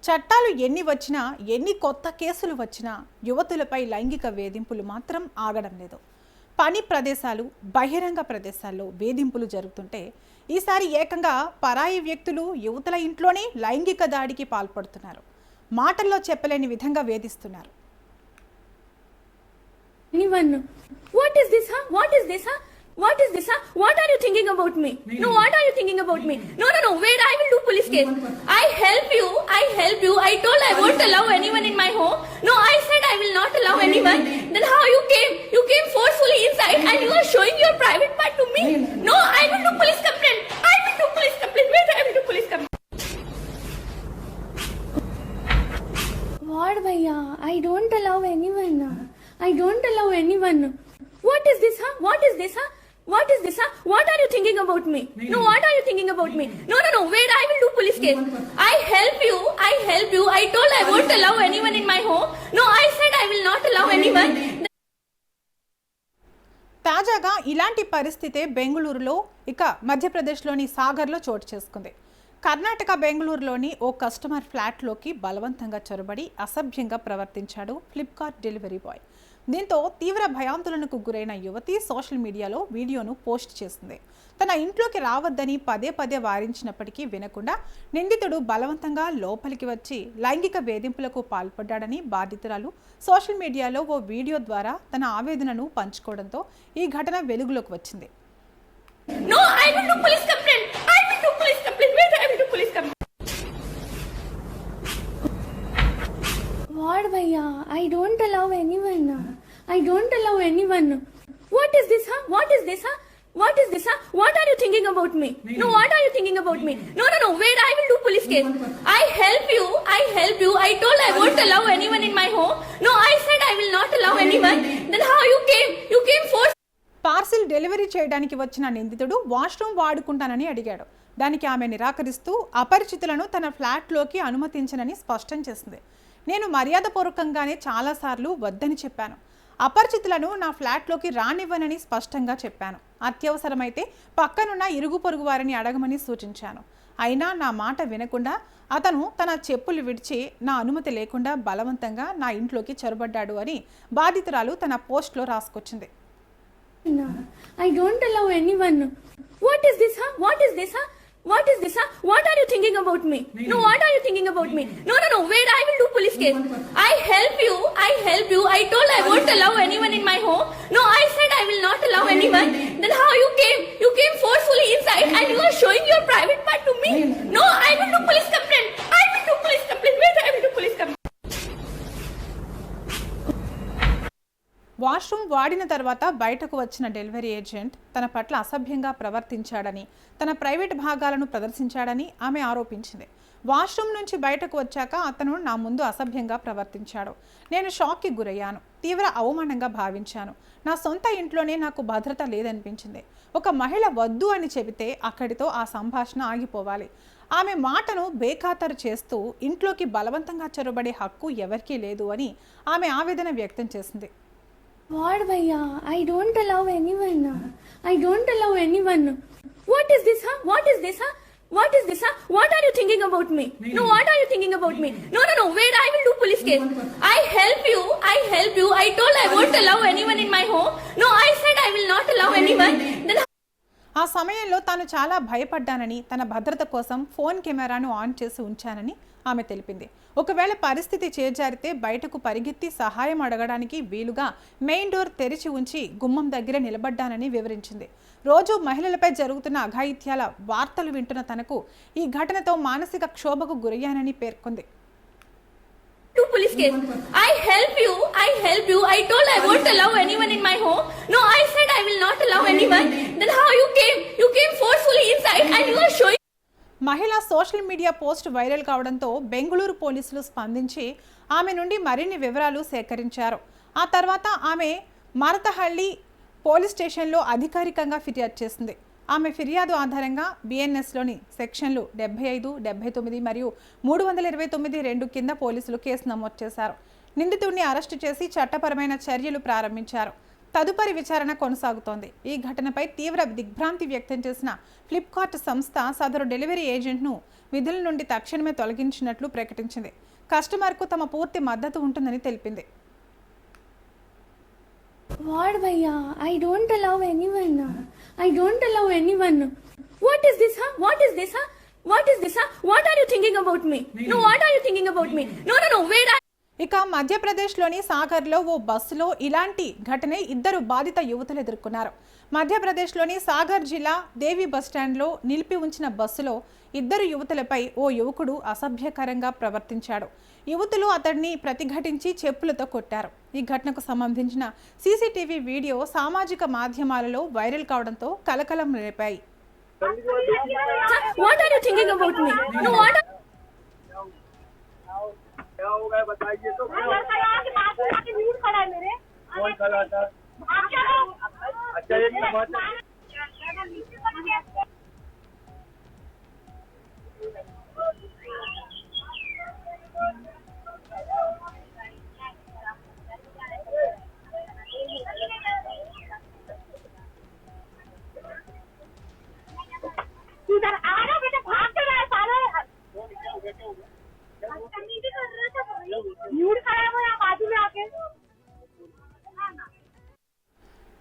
చట్టాలు ఎన్ని వచ్చినా ఎన్ని కొత్త కేసులు వచ్చినా యువతులపై లైంగిక వేధింపులు మాత్రం ఆగడం లేదు. పని ప్రదేశాలు, బహిరంగ ప్రదేశాల్లో వేధింపులు జరుగుతుంటే ఈసారి ఏకంగా పరాయి వ్యక్తులు యువతుల ఇంట్లోనే లైంగిక దాడికి పాల్పడుతున్నారు. మాటల్లో చెప్పలేని విధంగా వేధిస్తున్నారు. What is this, huh? What is this, huh? What is this, huh? What are you thinking about me? No, what are you thinking about me? No, wait, I will do police case. I help you. I told I won't allow anyone in my home. No, I said I will not allow anyone. Then how you came? You came forcefully inside and you are showing your private part to me. No, I will do police complaint. I will do police complaint. Wait, I will do police complaint. What, bhaiya? I don't allow anyone. I don't allow anyone. What is this, huh? What is this, huh? What is this, huh? What are you thinking about me? No, what are you thinking about me? No, wait, I will do police case. I help you. I told I won't allow anyone in my home. No, I said I will not allow anyone. తాజాగా ఇలాంటి పరిస్థితే బెంగళూరులో ఇక మధ్యప్రదేశ్లోని సాగర్లో చోటు చేసుకుంది. కర్ణాటక బెంగళూరులోని ఓ కస్టమర్ ఫ్లాట్లోకి బలవంతంగా చొరబడి అసభ్యంగా ప్రవర్తించాడు ఫ్లిప్కార్ట్ డెలివరీ బాయ్. దీంతో తీవ్ర భయాందోళనకు గురైన యువతి సోషల్ మీడియాలో వీడియోను పోస్ట్ చేసింది. తన ఇంట్లోకి రావద్దని పదే పదే వారించినప్పటికీ వినకుండా నిందితుడు బలవంతంగా లోపలికి వచ్చి లైంగిక వేధింపులకు పాల్పడ్డాడని బాధితురాలు సోషల్ మీడియాలో ఓ వీడియో ద్వారా తన ఆవేదనను పంచుకోవడంతో ఈ ఘటన వెలుగులోకి వచ్చింది. No, I will do police complaint. I will do police complaint. Wait, I will do police complaint. What, bhaiya? I don't allow anyone. I don't allow anyone. What is this, huh? What is this, huh? What is this, huh? What are you thinking about me? No, what are you thinking about me? No, wait, I will do police case. I help you. I told I won't allow anyone in my home. No, I said I will not allow anyone. Then how you came? You came forced. Parcel delivery చేయడానికి వచ్చిన నిందితుడు washroom వాడుకుంటానని అడిగాడు. దానికి ఆమె నిరాకరిస్తూ అపరిచితులను తన ఫ్లాట్లోకి అనుమతించనని స్పష్టం చేసింది. నేను మర్యాదపూర్వకంగానే చాలాసార్లు వద్దని చెప్పాను. అపరిచితులను నా ఫ్లాట్లోకి రానివ్వనని స్పష్టంగా చెప్పాను. అత్యవసరమైతే పక్కనున్న ఇరుగు పొరుగు వారిని అడగమని సూచించాను. అయినా నా మాట వినకుండా అతను తన చెప్పులు విడిచి నా అనుమతి లేకుండా బలవంతంగా నా ఇంట్లోకి చొరబడ్డాడు అని బాధితురాలు తన పోస్ట్లో రాసుకొచ్చింది. I don't allow anyone. What is this, huh? What is this, huh? What is this, huh? What are you thinking about me? No, what are you thinking about me? No, wait, I will do police case. I help you. I told I won't allow anyone in my home. No, I said I will not allow anyone. Then how you came? You came forcefully inside and you are showing your private part to me. No, I will do police complaint. I will do police complaint. Wait, I will do police complaint. Washroom వాడిన తర్వాత బయటకు వచ్చిన delivery agent తన పట్ల అసభ్యంగా ప్రవర్తించాడని, తన private భాగాలను ప్రదర్శించాడని ఆమె ఆరోపించింది. వాష్రూమ్ నుంచి బయటకు వచ్చాక అతను నా ముందు అసభ్యంగా ప్రవర్తించాడు. నేను షాక్కి గురయ్యాను. తీవ్ర అవమానంగా భావించాను. నా సొంత ఇంట్లోనే నాకు భద్రత లేదనిపించింది. ఒక మహిళ వద్దు అని చెబితే అక్కడితో ఆ సంభాషణ ఆగిపోవాలి. ఆమె మాటను బేఖాతరు చేస్తూ ఇంట్లోకి బలవంతంగా చొరబడే హక్కు ఎవరికీ లేదు అని ఆమె ఆవేదన వ్యక్తం చేసింది. What, bhaiya? I don't allow anyone. I don't allow anyone. What is this, huh? What is this, huh? What is this, huh? What are you thinking about me? No, what are you thinking about me? No, wait, I will do police case. I help you. I told I won't allow anyone in my home. No, I said I will not allow anyone. Then ఆ సమయంలో తాను చాలా భయపడ్డానని, తన భద్రత కోసం phone కెమెరాను on చేసి ఉంచానని ఆమె తెలిపింది. ఒకవేళ పరిస్థితి చేజారితే బయటకు పరిగెత్తి సహాయం అడగడానికి వీలుగా మెయిన్ డోర్ తెరిచి ఉంచి గుమ్మం దగ్గర నిలబడ్డానని వివరించింది. రోజు మహిళలపై జరుగుతున్న అఘాయిత్యాల వార్తలు వింటున్న తనకు ఈ ఘటనతో మానసిక క్షోభకు గురయ్యానని పేర్కొంది. do police case. I help you. I told I won't allow anyone in my home. No, I said I will not allow anyone. Then how you came? You came forcefully inside and you are showing. మహిళ social media post viral కావడంతో బెంగళూరు పోలీసులు స్పందించి ఆమె నుండి మరిన్ని వివరాలు సేకరించారు. ఆ తర్వాత ఆమె మరతహళ్లి పోలీస్ స్టేషన్లో అధికారికంగా ఫిర్యాదు చేసింది. ఆమె ఫిర్యాదు ఆధారంగా బిఎన్ఎస్లోని సెక్షన్లు 75, 79 మరియు 329(2) కింద పోలీసులు కేసు నమోదు చేశారు. నిందితుడిని అరెస్టు చేసి చట్టపరమైన చర్యలు ప్రారంభించారు. తదుపరి విచారణ కొనసాగుతోంది. ఈ ఘటనపై తీవ్ర దిగ్భ్రాంతి వ్యక్తం చేసిన ఫ్లిప్కార్ట్ సంస్థ సదరు డెలివరీ ఏజెంట్ను విధుల నుండి తక్షణమే తొలగించినట్లు ప్రకటించింది. కస్టమర్కు తమ పూర్తి మద్దతు ఉంటుందని తెలిపింది. What, Bhaiya? I don't allow anyone. I don't allow anyone. What is this, huh? What is this, huh? What is this, huh? What are you thinking about me? No, what are you thinking about me? No, wait. ఇక మధ్యప్రదేశ్లోని సాగర్లో ఓ బస్సులో ఇలాంటి ఘటనే ఇద్దరు బాధిత యువతులు ఎదుర్కొన్నారు. మధ్యప్రదేశ్లోని సాగర్ జిల్లా దేవి బస్టాండ్లో నిలిపి ఉంచిన బస్సులో ఇద్దరు యువతులపై ఓ యువకుడు అసభ్యకరంగా ప్రవర్తించాడు. యువతులు అతడిని ప్రతిఘటించి చెప్పులతో కొట్టారు. ఈ ఘటనకు సంబంధించిన సీసీటీవీ వీడియో సామాజిక మాధ్యమాలలో వైరల్ కావడంతో కలకలం రేపాయి. What are you thinking about me? No, what? क्या हो गया बताइए तो। खड़ा है मेरे। कौन खड़ा था? अच्छा एक टमाटर इधर आ रहा बेटा, भाग के रहा साले। न्यूड खड़ा है वो यहाँ बाजू में आके।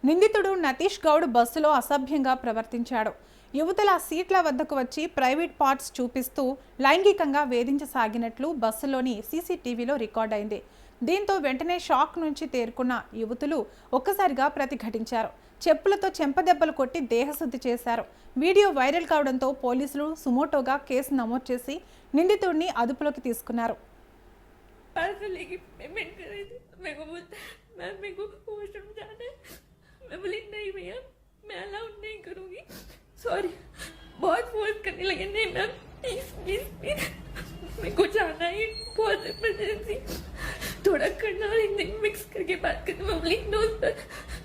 నిందితుడు నతీష్ గౌడ్ బస్సులో అసభ్యంగా ప్రవర్తించాడు. యువతుల సీట్ల వద్దకు వచ్చి ప్రైవేట్ పార్ట్స్ చూపిస్తూ లైంగికంగా వేధించసాగినట్లు బస్సులోని సీసీటీవీలో రికార్డ్ అయింది. దీంతో వెంటనే షాక్ నుంచి తేరుకున్న యువతులు ఒక్కసారిగా ప్రతిఘటించారు. చెప్పులతో చెంపదెబ్బలు కొట్టి దేహశుద్ధి చేశారు. వీడియో వైరల్ కావడంతో పోలీసులు సుమోటోగా కేసు నమోదు చేసి నిందితుడిని అదుపులోకి తీసుకున్నారు. मैं बोली नहीं भैया, मैं अलाउड नहीं करूँगी, सॉरी। बहुत फोर्स करने लगे, नहीं मैम प्लीज प्लीज प्लीज, मेरे को जाना ही बहुत इमरजेंसी, थोड़ा करना और हिंदी मिक्स करके बात करते। मैं बोली नो सर,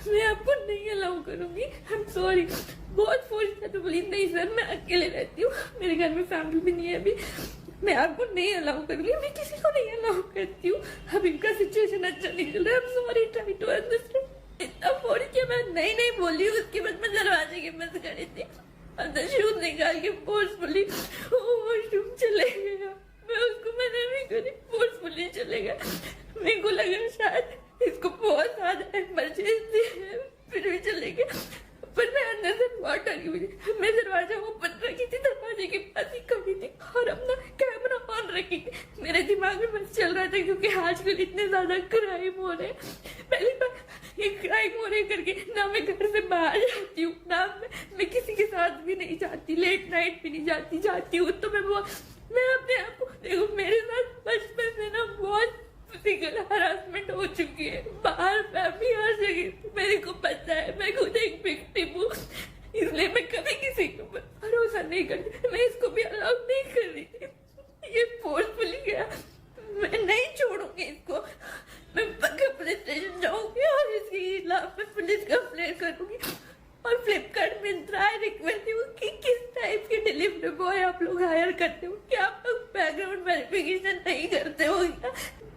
मैं आपको नहीं अलाउ करूँगी, आई एम सॉरी। बहुत फोर्स किया तो बोली नहीं सर, मैं अकेले रहती हूँ, मेरे घर में फैमिली भी नहीं है अभी, मैं आपको नहीं अलाउ करूँगी, मैं किसी को नहीं अलाउ करती हूँ। अब इनका सिचुएशन अच्छा नहीं चल रहा है, I am sorry, try to understand. इतना फोन किया, मैं नहीं बोली, उसके बाद मैं दरवाजे के पास खड़ी थी, अंदर शूज निकाल के फोर्सफुली वॉशरूम चले गया। मैं उसको मना भी करी, फोर्सफुली चले गया। मेरे को लगा शायद इसको बहुत ज्यादा इमरजेंसी है, फिर भी चले गया। पर मैं अंदर से बहुत डरी हुई, मैं दरवाजा ओपन रखी थी, दरवाजे के पास ही खड़ी थी और अपना कैमरा ऑन रखी थी। मेरे दिमाग में बस चल रहा था क्योंकि आजकल इतने ज्यादा क्राइम हो रहे हैं, पहली बार ये क्राइम हो रहे करके ना मैं घर से बाहर जाती हूँ, ना मैं किसी के साथ भी नहीं जाती, लेट नाइट भी नहीं जाती हूँ तो मैं अपने आप को देखो, मेरे साथ बचपन से ना बहुत फिजिकल हरासमेंट हो चुकी है, बाहर फैमिली हर जगह, मेरे को पता है, मैं खुद एक विक्टिम हूँ, इसलिए मैं कभी किसी के ऊपर भरोसा नहीं करती। मैं इसको भी अलाउ नहीं कर रही थी, ये फोर्सफुली गया, मैं नहीं छोड़ूंगी इसको, मैं पक्का पुलिस स्टेशन जाऊंगी और इसके खिलाफ मैं पुलिस कंप्लेंट करूंगी। और फ्लिपकार्ट मिंत्रा रिक्वेस्ट हूँ कि किस टाइप के डिलीवरी बॉय आप लोग हायर करते हो, क्या आप लोग बैकग्राउंड वेरिफिकेशन नहीं करते हो?